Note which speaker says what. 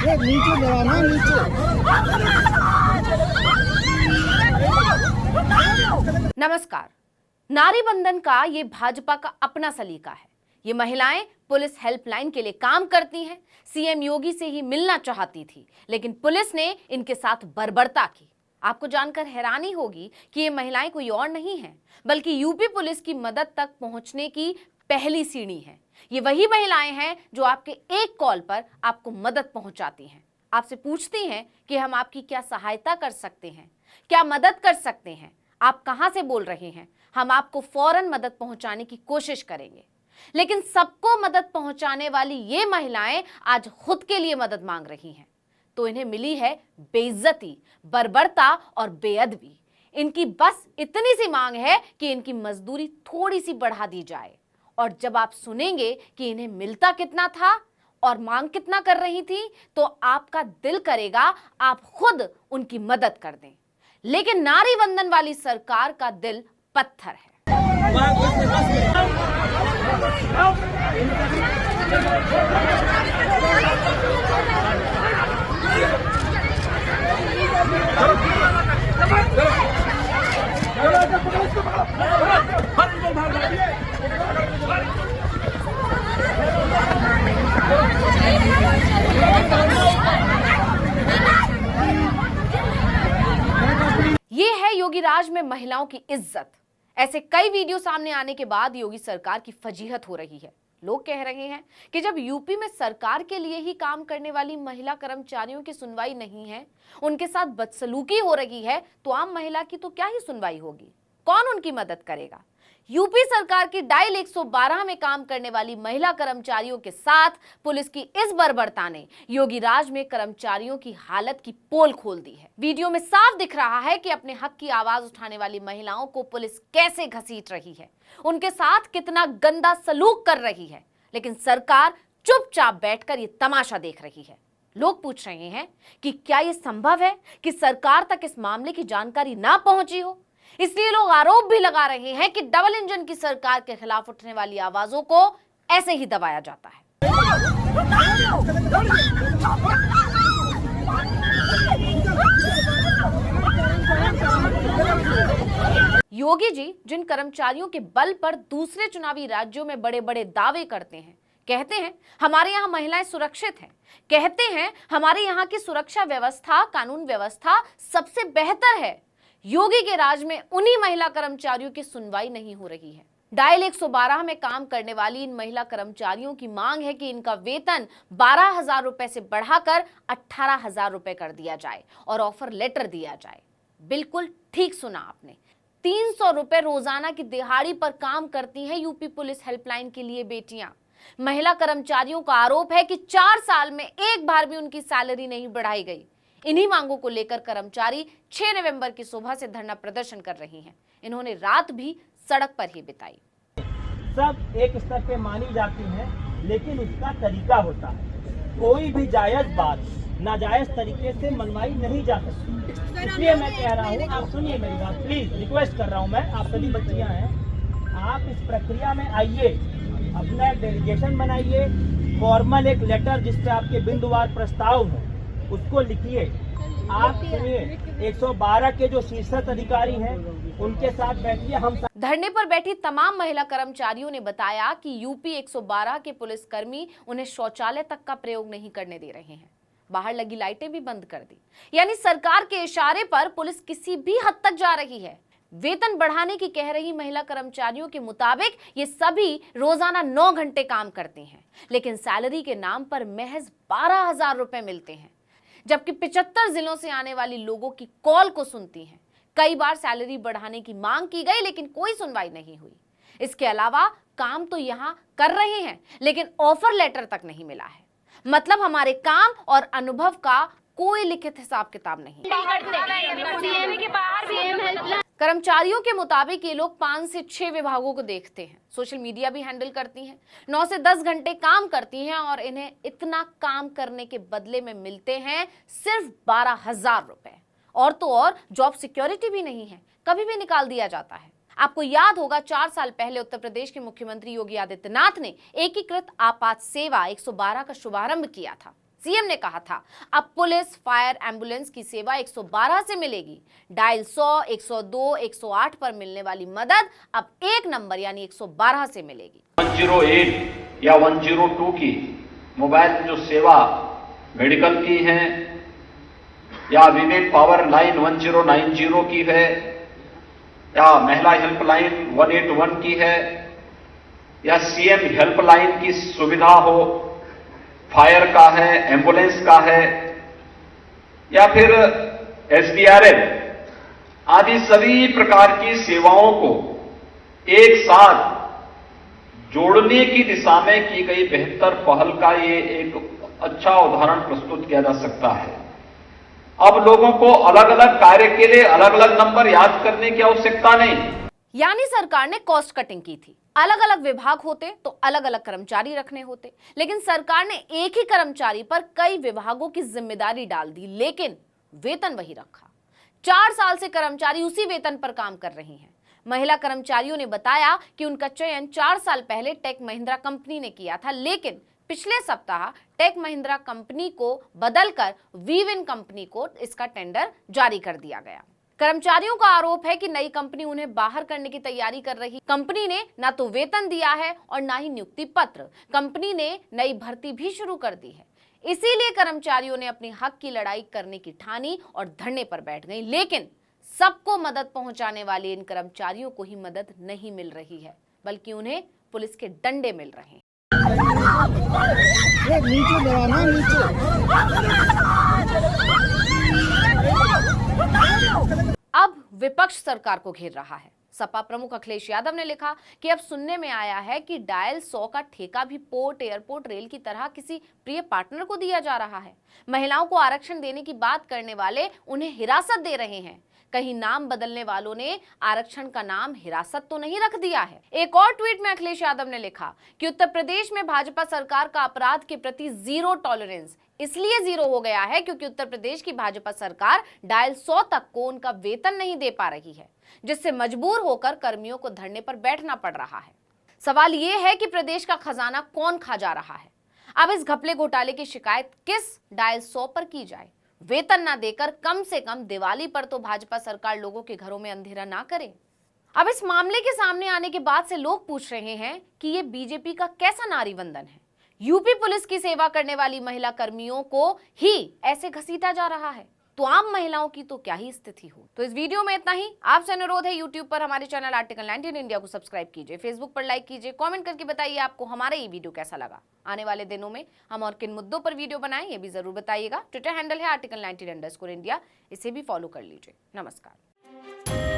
Speaker 1: नीचे गिराना नीचे।
Speaker 2: नमस्कार। नारी बंधन का ये भाजपा का अपना सलीका है। ये महिलाएं पुलिस हेल्पलाइन के लिए काम करती हैं। सीएम योगी से ही मिलना चाहती थी, लेकिन पुलिस ने इनके साथ बर्बरता की। आपको जानकर हैरानी होगी कि ये महिलाएं कोई और नहीं हैं, बल्कि यूपी पुलिस की मदद तक पहुंचने की पहली सीढ़ी है। ये वही महिलाएं हैं जो आपके एक कॉल पर आपको मदद पहुंचाती हैं, आपसे पूछती हैं कि हम आपकी क्या सहायता कर सकते हैं, क्या मदद कर सकते हैं, आप कहां से बोल रहे हैं, हम आपको फौरन मदद पहुंचाने की कोशिश करेंगे। लेकिन सबको मदद पहुंचाने वाली ये महिलाएं आज खुद के लिए मदद मांग रही हैं, तो इन्हें मिली है बेइज्जती, बर्बरता और बेअदबी। इनकी बस इतनी सी मांग है कि इनकी मजदूरी थोड़ी सी बढ़ा दी जाए। और जब आप सुनेंगे कि इन्हें मिलता कितना था और मांग कितना कर रही थी, तो आपका दिल करेगा आप खुद उनकी मदद कर दें। लेकिन नारी वंदन वाली सरकार का दिल पत्थर है। ये है योगी राज में महिलाओं की इज्जत। ऐसे कई वीडियो सामने आने के बाद योगी सरकार की फजीहत हो रही है। लोग कह रहे हैं कि जब यूपी में सरकार के लिए ही काम करने वाली महिला कर्मचारियों की सुनवाई नहीं है, उनके साथ बदसलूकी हो रही है, तो आम महिला की तो क्या ही सुनवाई होगी, कौन उनकी मदद करेगा। यूपी सरकार की डायल 112 में काम करने वाली महिला कर्मचारियों के साथ पुलिस की इस बर्बरता ने योगी राज में कर्मचारियों की हालत की पोल खोल दी है। वीडियो में साफ दिख रहा है कि अपने हक की आवाज उठाने वाली महिलाओं को पुलिस कैसे घसीट रही है, उनके साथ कितना गंदा सलूक कर रही है, लेकिन सरकार चुपचाप बैठकर ये तमाशा देख रही है। लोग पूछ रहे हैं कि क्या यह संभव है कि सरकार तक इस मामले की जानकारी ना पहुंची हो। इसलिए लोग आरोप भी लगा रहे हैं कि डबल इंजन की सरकार के खिलाफ उठने वाली आवाजों को ऐसे ही दबाया जाता है। योगी जी जिन कर्मचारियों के बल पर दूसरे चुनावी राज्यों में बड़े बड़े दावे करते हैं, कहते हैं हमारे यहाँ महिलाएं सुरक्षित हैं, कहते हैं हमारे यहाँ की सुरक्षा व्यवस्था, कानून व्यवस्था सबसे बेहतर है, योगी के राज में उन्हीं महिला कर्मचारियों की सुनवाई नहीं हो रही है। डायल 112 में काम करने वाली इन महिला कर्मचारियों की मांग है कि इनका वेतन 12,000 रुपए से बढ़ाकर 18,000 रुपए कर दिया जाए और ऑफर लेटर दिया जाए। बिल्कुल ठीक सुना आपने, 300 रुपए रोजाना की दिहाड़ी पर काम करती हैं यूपी पुलिस हेल्पलाइन के लिए बेटियां। महिला कर्मचारियों का आरोप है कि 4 साल में एक बार भी उनकी सैलरी नहीं बढ़ाई गई। इन्हीं मांगों को लेकर कर्मचारी 6 नवंबर की सुबह से धरना प्रदर्शन कर रही हैं। इन्होंने रात भी सड़क पर ही बिताई।
Speaker 3: सब एक स्तर पे मानी जाती हैं, लेकिन उसका तरीका होता है। कोई भी जायज बात नाजायज तरीके से मनवाई नहीं जा सकती। इसलिए मैं कह रहा हूँ, आप सुनिए मेरी बात, प्लीज रिक्वेस्ट कर रहा हूँ मैं, आप सभी बच्चियां हैं, आप इस प्रक्रिया में आइए, अपना डेलीगेशन बनाइए, फॉर्मल एक लेटर जिसपे आपके बिंदुवार प्रस्ताव हो उसको लिखिए। आप सुनिए, 112 के जो शीर्षस्थ अधिकारी हैं उनके साथ बैठिए। हम
Speaker 2: धरने पर बैठी तमाम महिला कर्मचारियों ने बताया कि यूपी 112 के पुलिसकर्मी उन्हें शौचालय तक का प्रयोग नहीं करने दे रहे हैं, बाहर लगी लाइटें भी बंद कर दी। यानी सरकार के इशारे पर पुलिस किसी भी हद तक जा रही है। वेतन बढ़ाने की कह रही महिला कर्मचारियों के मुताबिक ये सभी रोजाना 9 घंटे काम करते हैं, लेकिन सैलरी के नाम पर महज 12,000 रुपए मिलते हैं। जबकि 75 जिलों से आने वाली लोगों की कॉल को सुनती हैं। कई बार सैलरी बढ़ाने की मांग की गई, लेकिन कोई सुनवाई नहीं हुई। इसके अलावा काम तो यहां कर रहे हैं, लेकिन ऑफर लेटर तक नहीं मिला है। मतलब हमारे काम और अनुभव का कोई लिखित हिसाब किताब नहीं। कर्मचारियों के मुताबिक ये लोग 5 से 6 विभागों को देखते हैं, सोशल मीडिया भी हैंडल करती हैं, 9 से 10 घंटे काम करती हैं और इन्हें इतना काम करने के बदले में मिलते हैं सिर्फ 12,000 रुपए। और तो और जॉब सिक्योरिटी भी नहीं है, कभी भी निकाल दिया जाता है। आपको याद होगा 4 साल पहले उत्तर प्रदेश के मुख्यमंत्री योगी आदित्यनाथ ने एकीकृत आपात सेवा 112 का शुभारंभ किया था। सीएम ने कहा था अब पुलिस फायर एम्बुलेंस की सेवा 112 से मिलेगी। डायल 100, 102, 108 पर मिलने वाली मदद अब एक नंबर यानी 112 से मिलेगी।
Speaker 1: 108 या 102 की मोबाइल जो सेवा मेडिकल की है या विवेक पावर लाइन 1090 की है या महिला हेल्पलाइन 181 की है या सीएम हेल्पलाइन की सुविधा हो, फायर का है, एम्बुलेंस का है या फिर एसडीआरएफ आदि सभी प्रकार की सेवाओं को एक साथ जोड़ने की दिशा में की गई बेहतर पहल का ये एक अच्छा उदाहरण प्रस्तुत किया जा सकता है। अब लोगों को अलग अलग कार्य के लिए अलग अलग नंबर याद करने की आवश्यकता नहीं।
Speaker 2: यानी सरकार ने कॉस्ट कटिंग की थी। अलग अलग विभाग होते तो अलग अलग कर्मचारी रखने होते, लेकिन सरकार ने एक ही कर्मचारी पर कई विभागों की जिम्मेदारी डाल दी, लेकिन वेतन वही रखा। 4 साल से कर्मचारी उसी वेतन पर काम कर रही हैं। महिला कर्मचारियों ने बताया कि उनका चयन 4 साल पहले टेक महिंद्रा कंपनी ने किया था, लेकिन पिछले सप्ताह टेक महिंद्रा कंपनी को बदलकर वीविन कंपनी को इसका टेंडर जारी कर दिया गया। कर्मचारियों का आरोप है कि नई कंपनी उन्हें बाहर करने की तैयारी कर रही। कंपनी ने ना तो वेतन दिया है और ना ही नियुक्ति पत्र। कंपनी ने नई भर्ती भी शुरू कर दी है। इसीलिए कर्मचारियों ने अपने हक की लड़ाई करने की ठानी और धरने पर बैठ गई। लेकिन सबको मदद पहुंचाने वाले इन कर्मचारियों को ही मदद नहीं मिल रही है, बल्कि उन्हें पुलिस के डंडे मिल रहे हैं। अब विपक्ष सरकार को घेर रहा है। सपा प्रमुख अखिलेश यादव ने लिखा कि अब सुनने में आया है कि डायल 100 का ठेका भी पोर्ट, एयरपोर्ट, रेल की तरह किसी प्रिय पार्टनर को दिया जा रहा है। महिलाओं को आरक्षण देने की बात करने वाले उन्हें हिरासत दे रहे हैं। कहीं नाम बदलने वालों ने आरक्षण का नाम हिरासत तो नहीं रख दिया है। एक और ट्वीट में अखिलेश यादव ने लिखा कि उत्तर प्रदेश में भाजपा सरकार का अपराध के प्रति जीरो टॉलरेंस इसलिए जीरो हो गया है क्योंकि उत्तर प्रदेश की भाजपा सरकार डायल 100 तक को उनका वेतन नहीं दे पा रही है, जिससे मजबूर होकर कर्मियों को धरने पर बैठना पड़ रहा है। सवाल यह है कि प्रदेश का खजाना कौन खा जा रहा है। अब इस घपले घोटाले की शिकायत किस डायल 100 पर की जाए? वेतन ना देकर कम से कम दिवाली पर तो भाजपा सरकार लोगों के घरों में अंधेरा ना करे। अब इस मामले के सामने आने के बाद से लोग पूछ रहे हैं कि ये बीजेपी का कैसा नारी वंदन है। यूपी पुलिस की सेवा करने वाली महिला कर्मियों को ही ऐसे घसीटा जा रहा है, तो आम महिलाओं की तो क्या ही स्थिति हो। तो इस वीडियो में इतना ही। आपसे अनुरोध है, यूट्यूब पर हमारे चैनल आर्टिकल 19 इंडिया को सब्सक्राइब कीजिए, फेसबुक पर लाइक कीजिए, कमेंट करके बताइए आपको हमारा ये वीडियो कैसा लगा। आने वाले दिनों में हम और किन मुद्दों पर वीडियो बनाएं ये भी जरूर बताइएगा। ट्विटर हैंडल है आर्टिकल 19 _ इंडिया, इसे भी फॉलो कर लीजिए। नमस्कार।